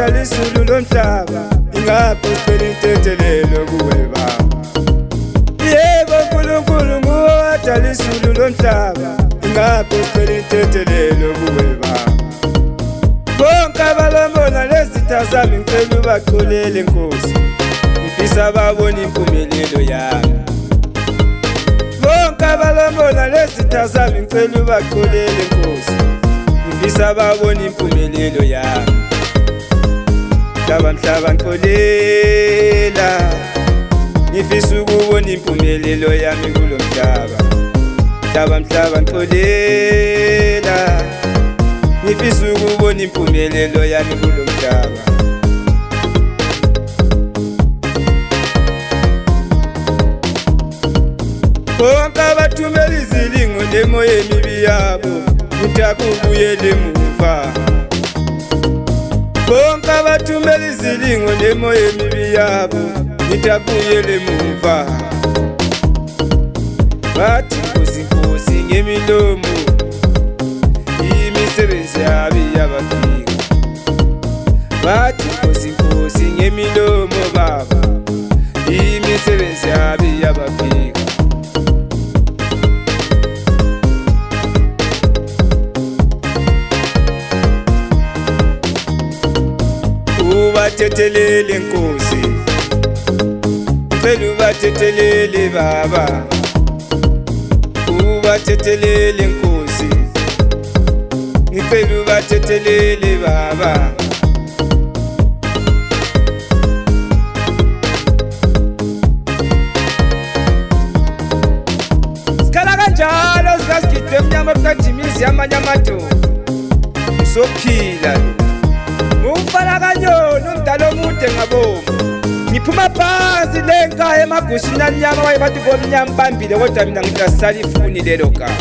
wadala izulu lomhlaba, ingaphi usicela intethelelo kuwe baba. Yebo uNkulunkulu nguwe wadala izulu lomhlaba, ingaphi usicela intethelelo kuwe baba. Bonke abalambona lezitha zami ngicela ubaxolele Nkosi, ngifisa babone impumelelo yami. Bonke abalambona lezitha zami ngicela ubaxolele Nkosi, ngifisa babone impumelelo yami. Mhlaba ngixolela, ngifisa ukubona impumelelo yami kulo mhlaba. Mhlaba ngixolela, ngifisa ukubona impumelelo yami kulo mhlaba. Bonke abathumela izilingo nemoya emibi yabo, ngithi akubuyele emuva. Bonke abathumela izilingo nemoya emibi yabo, ngithi akubuyele emuva. Bathi Nkosi Nkosi ngemilomo, imisebenzi yabo iyabafika. Bathi Nkosi Nkosi ngemilomo baba, imisebenzi yabo iyabafika. Ubathethelele Nkosi, ngicela ubathethelele baba. Ubathethelele Nkosi, ngicela ubathethelele baba. Sikhala kanjalo sikasigide emnyama bukadimizi yamanye amadoda, usophila ngumfana kanyoni umdala omude ngabomu. Ngiphuma phansi lenka emagusini anyama wayebathi komnyama bambile, kodwa mina ngithi asisalifuni lelo gama.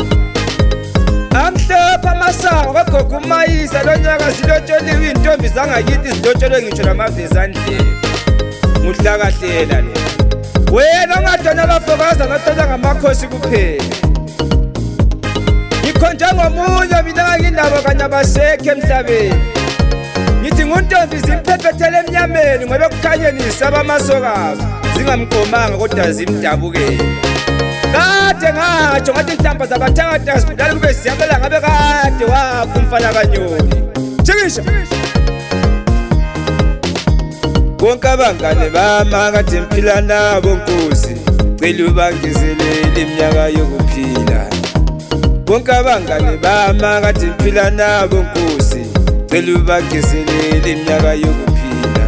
Amhlophe amasango kagogo uMayisa, lonyaka zilotsholiwe iy'ntombi zangakithi zilotsholwe ngitsho namavezandlela. Nguhlakahlela lo, wena ongadona abafokaza ngathola ngamakhosi kuphela. Ngikhonjwe ngomunye mina ngakindaba kanye abasekho emhlabeni. Ngithi nguntombi zimphephetele emnyameni, ngoba ekukhanyeni zisaba amasokazi, zingamqomanga kodwa zimdabukele. Kade ngatsho ngathi inhlamba zabathakathi zibulala kube ziyabela, ngabe kade wafa umfana kanyoni. Jikisha bonke abangane bami akade ngiphila nabo Nkosi, cela ubangezelele iminyaka yokuphila. Bonke abangane bami akade ngiphila nabo Nkosi, cela ubangezelele iminyaka yokuphila.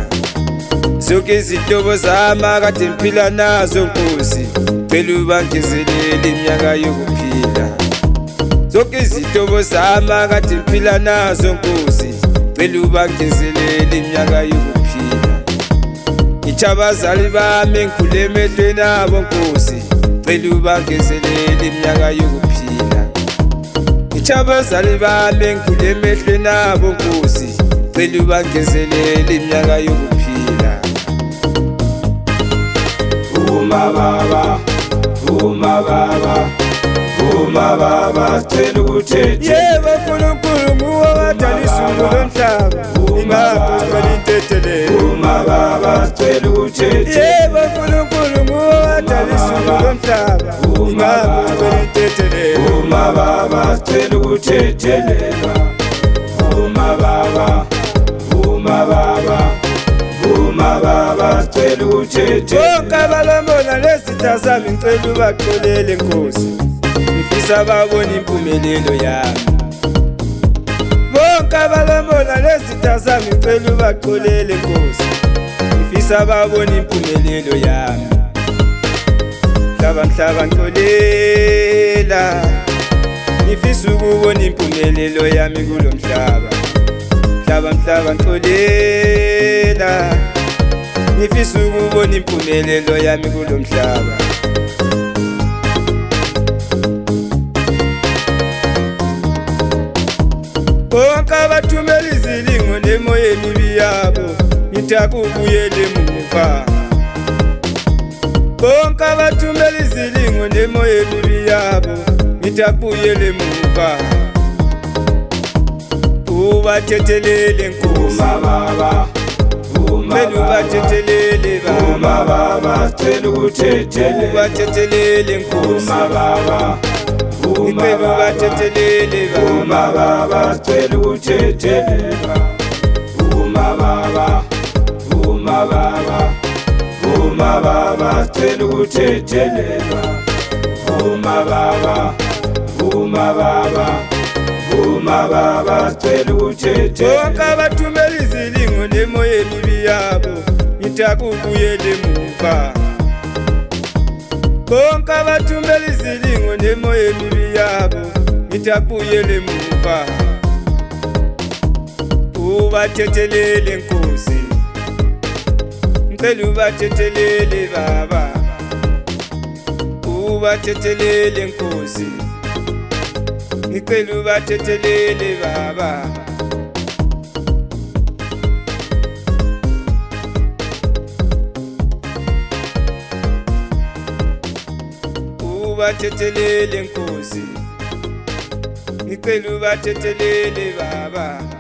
Zonke izihlobo zami akade ngiphila nazo Nkosi, cela ubangezelele iminyaka yokuphila. Zonke izihlobo zami akade ngiphila nazo Nkosi, cela ubangezelele iminyaka yokuphila. Ngithi abazali bami engikhule emehlweni abo Nkosi, cela ubangezelele iminyaka yokuphila. Ngithi abazali bami engikhule emehlweni abo Nkosi, cela ubangezelele iminyaka yokuphila. Vuma baba, vuma baba, vuma baba, cela ukuthethe. Yebo uNkulunkulu nguwe wadala izulu lomhlaba, ingaphi usicela intethelelo. Vuma baba, cela ukuthethe. Yebo uNkulunkulu nguwe wadala izulu lomhlaba, ingaphi usicela intethelelo. Vuma baba, cela ukuthethelelwa. Vuma baba, vuma baba, vuma baba, cela ukuthethe. Bonke abalambona lezitha zami ngicela ubaxolele Nkosi, ngifisa babone impumelelo yami. Bonke abalambona lezitha zami ngicela ubaxolele Nkosi, ngifisa babone impumelelo yami. Mhlaba ngixolela, ngifisa ukubona impumelelo yami kulo mhlaba. Mhlaba ngixolela, ngifisa ukubona impumelelo yami kulo mhlaba. Bonke abathumela izilingo nemoya emibi yabo, ngithi akubuyele emuva. Bonke abathumela izilingo nemoya emibi yabo, ngithi akubuyele emuva. Ubathethelele Nkosi, vuma baba, ngicela ubathethelele Uma baba cela ukuthethelele ubathethelele nkosi Uma baba ngicela ubathethelele Uma baba cela ukuthethelele Uma baba Uma baba Uma baba cela ukuthethelele Uma baba Uma baba Uma baba cela ukuthethelele bonke abathumela izilingo nemoya emibi yabo ngitakubuyele emuva bonke abathumela izilingo nemoya emibi yabo ngitakubuyele emuva ubathethelele nkosi ngicela ubathethelele baba ubathethelele nkosi ngicela ubathethelele baba ubathethelele nkosi ngicela ubathethelele baba